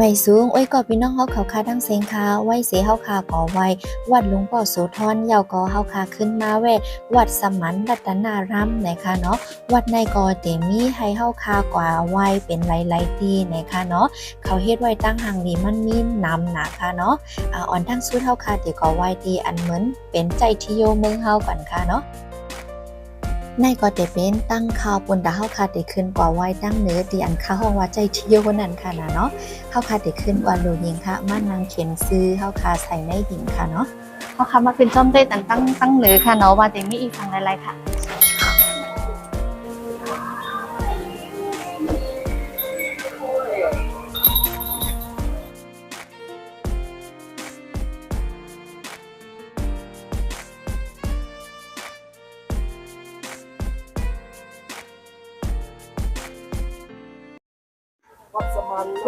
ไม่สูงอ้อยก็พี่น้องเฮาเขาคาดังเซงคาไว้เสเฮาคาก่อไว้วัดหลวงพ่อโสธรยาวก็เฮาคาขึ้นมาแววัดสมันรัตนารามนะคะเนาะวัดในก็เตมีให้เฮาคากว่าไว้เป็นหลายๆที่นะคะเนาะเขาเฮ็ดไว้ตั้งหังนี้มันมีน้ำนะคะเนาะอ่อนทั้งสุดเฮาคาที่ก็ไว้ที่อันเหมือนเป็นใจที่โยเมืองเฮาก่อนค่ะเนาะในก็จะเป็นตั้งข่าวปนดาเฮาคาได้ขึ้นกว่าไว้ตั้งเหนือที่อันค่าห้องว่าใจที่โยคนนั้นค่ะนะเนาะเฮาคาได้ขึ้นกว่าโลยิงค่ะมานางเขียนซื้อเฮาคาใส่ในหินค่ะเนาะเพราะคำว่าขึ้นจ้อมได้ตั้งเหนือค่ะเนาะว่าแต่มีอีกฝั่งหลายๆค่ะ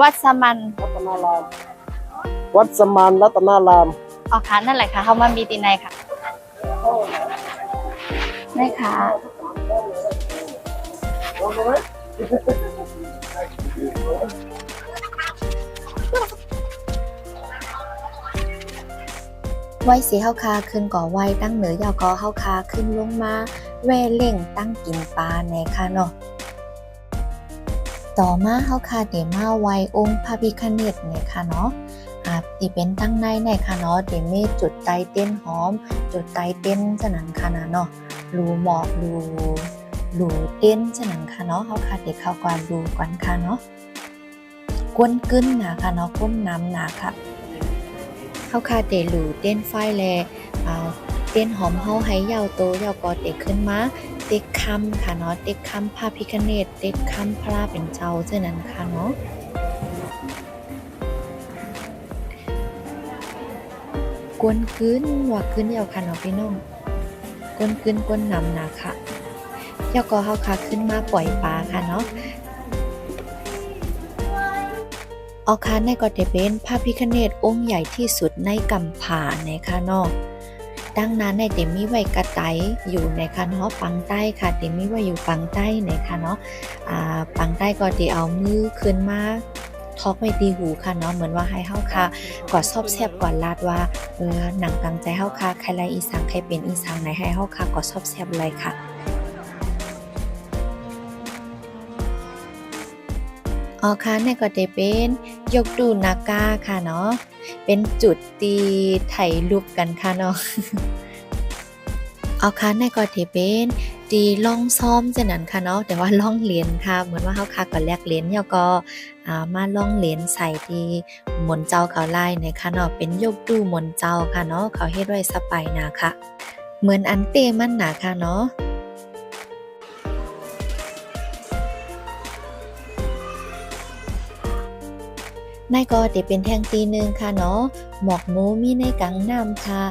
วัดสมันรัตนารามวัดสมานรัตนารามอ๋อค่ะนั่นแหละค่ะเขามามีตีในค่ะได้ค่ะไว้สิเฮาคาขึ้นก่อไว้ตั้งเหนือยาวก็เฮาคาขึ้นลงมาแว่เล่งตั้งกินปลาแน่ค่ะเนาะต่อมาเฮาคาเดมาไว้องค์พระพิฆเนศเนี่ยค่ะเนาะที่เป็นตั้งในค่ะเนาะเดมีจุดไตเต้นหอมจุดไตเต้นฉะนั้นค่ะนะเนาะรูหมอกรูเต้นฉะนั้นค่ะเนาะเฮาคาเดเข้ากว่ารูก่อนค่ะเนาะก้นกึ้นนะคะเนาะก้นน้ำหนาค่ะเฮาคาเดรูเต้นไฟแลเต้นหอมเฮาให้ยาวโตยาวกอเตขึ้นมาเต็กคำค่ะเนาะเต็กคำพระพิฆเนศเต็กคำพระเป็นเจ้าเช่นนั้นค่ะเนาะกวนกึ้นว่าขึ้นยาวค่ะเนาะพี่น้องกวนกึ้นกวนนำนะค่ะยาวก็เฮาค่ะขึ้นมาปล่อยปลาค่ะเนาะเอาค่ะในก็จะเป็นพระพิฆเนศองค์ใหญ่ที่สุดในกำผานะคะเนาะดังนั้นในเต็มีไว้กระไตอยู่ในคะเนาะปังใต้ค่ะเต็มีไว้อยู่ปังใต้นะคะเนาะปังใต้ก็จะเอามือขึ้นมาทอกไว้ตีหูค่ะเนาะเหมือนว่าให้เฮาค่ะกอดซอบแซบกอดลาดว่าหนังกลางใจเฮาค่ะใครไรอีสานใครเป็นอีสานไหนให้เฮาค่ะกอดซอบแซบเลยค่ะอ๋อค่ะนี่ก็จะเป็นยกดูนากาค่ะเนาะเป็นจุดตีถ่ายรูปกันค่ะเนาะเอาค่ะนี่ก็จะเป็นตีล่องซ้อมจังนั้นค่ะเนาะแต่ว่าล่องเหรียญค่ะเหมือนว่าเฮาค่ะก็แลกเหรียญแล้วก็มาล่องเหรียญใส่ที่หมนเจ้าเขาไล่นะคะเนาะเป็นยกดูหมนเจ้าค่ะเนาะเขาเฮ็ดไว้สไปนะค่ะเหมือนอันเตมันหนาค่ะเนาะในก็จะเป็นแท่งตีหนึ่งค่ะเนาะหมอกหมูมีในกังน้ำค่ะ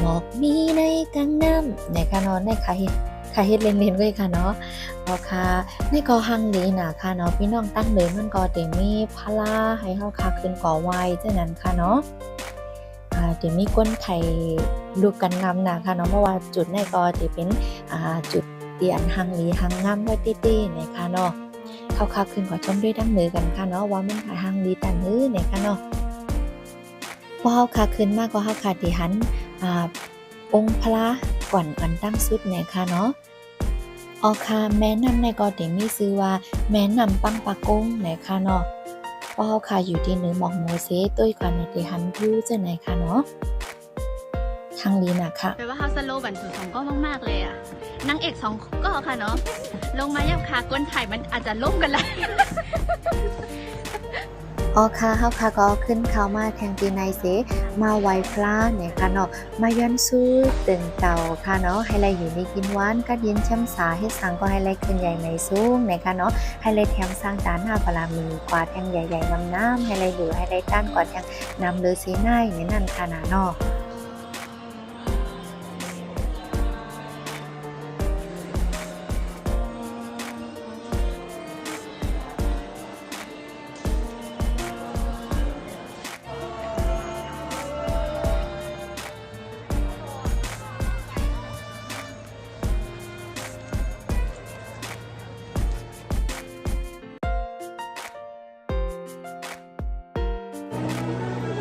หมอกมีในกังน้ำในค่ะเนาะในค่ะเฮ็ดเล่นๆไว้ค่ะเนาะเอาค่ะในก็หังลีน่ะค่ะเนาะพี่น้องตั้งเดิมมันก็จะมีพลาให้เฮาค่ะขึ้นก่อไว้จังนั้นค่ะเนาะจะมีก้นไข่ลูกกันงำน่ะค่ะเนาะเพราะว่าจุดในก็จะเป็นจุดเตียนหังลีหังงำไว้ตี้ๆนะคะเนาะเข้าขึ้นกว่าชมด้วยดั้งมือกันค่ะเนาะว่ามันหังดีแต่มือเนี่ยค่ะเนาะพอเฮาค่ะขึ้นมากก็เฮาค่ะที่หันองค์พระก่อนอันตั้งสุดเนี่ยค่ะเนาะอ๋อค่ะแม่น้ำในก็ได้มีชื่อว่าแม่น้ำปังปะกงเนี่ยค่ะเนาะพอเฮาค่ะอยู่ที่เหนือหมอกโมเสตุ้ยก่อนในที่หันวิวจังไหนค่ะเนาะทางลีน่ะค่ะแปลว่าเขาสโลว์บันถึง2ก็มากๆเลยอ่ะนางเอก2ก็ค่ะเนาะลงมายับขาก้นไถ่มันอาจจะล่มกันเลยอ๋อค่ะเฮาค่ะก็ขึ้นเข้ามาแทงตีในเสมาไหว้พระเนี่ยค่ะเนาะมาย้อนสู้ตึงเก่าค่ะเนาะให้ไลอยู่ในกินหวานกัดเย็นช้ำสาเฮ็ดสังก็ให้ไลขึ้นใหญ่ในสูงนะคะเนาะให้ไลแถมสร้างตาหน้าปลามีกว่าแทงใหญ่ๆน้ำให้ไลเหลือให้ไลต้านกว่าแทงน้ำเลยสีหน้าในนั่นค่ะนะเนาะ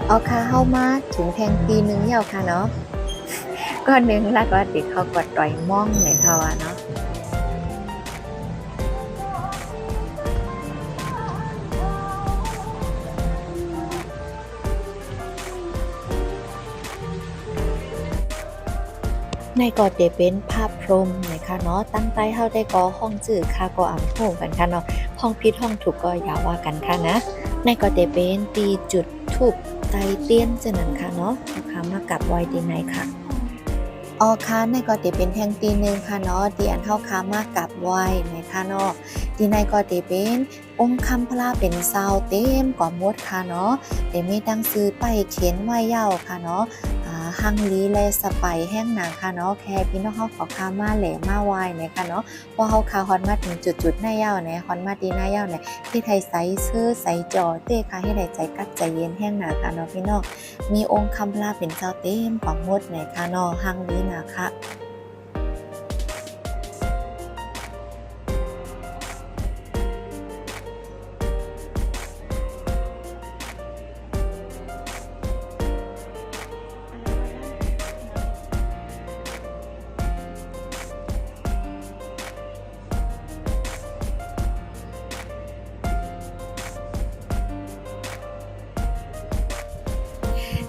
เอาค่ะเข้ามาถึงแทงตีหนึ่งเหี่ยวค่ะเนาะ ก็หนึ่งแล้วก็ติดเขากดต่อยม่องเลยค่ะว่าเนาะในก็จะเป็นภาพพรหมนะคะเนาะตั้งใจเฮาได้ก็ห้องจื่อค่ะก็อ่ำโหกันค่ะเนาะห้องผิดห้องถูกก็อย่าว่ากันค่ะนะในก็จะเป็นตีจุดทูบไตเตี้ยนจังนั้นค่ะเนาะเอาค่ะมากับไว้ดีไหนค่ะ อ๋อค่ะในก็จะเป็นแท่งตีหนึ่งค่ะเนาะที่อันเท่าค้ามากกับไหวนะคะเนาะที่ในก็จะเป็นองค์คำพระเป็นซาวเต็มกว่ามดค่ะเนาะแต่มีดังซื้อไปเขียนไว้ยาวค่ะเนาะฮังลีและสไปแห้งหนังค่ะเนาะแค่พี่น้องเขาขอค้ามาแหลมาไหวนะคะเนาะพอเขาค้าฮอนมาถึงจุดๆหน้ายาวเนี่ยฮอนมาดีหน้ายาวเนี่ยที่ไทยใส่เสื้อใส่จอเต้ค่ะให้ได้ใจกัดใจเย็นแห้งหนาค่ะเนาะพี่น้อง มีองค์คำพระเป็นเจ้าเต็มกว่ามดในคานอหังนี้นะคะ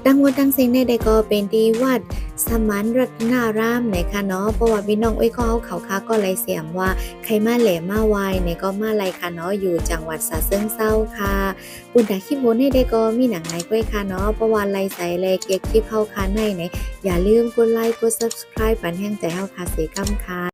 ดังวัดดังเซงในใดก็เป็นที่วัดสมานรัตนารามนะคะเนาะเพราะว่าพี่น้องเขาค้าก็เลยเสียมว่าใครมาแหลมาไวเนี่ยก็มาไลค่ะเนาะอยู่จังหวัดฉะเชิงเทราค่ะบุญดาคลิปโบนให้ได้ก็มีหนังไหนก้อยค่ะเนาะเพราะว่าไลใส่เลยเก็บคลิปเข้าค่ะในเนี่ยอย่าลืมกดไลค์กด subscribe ปันแห้งใจเฮาค่ะเสกำค่ะ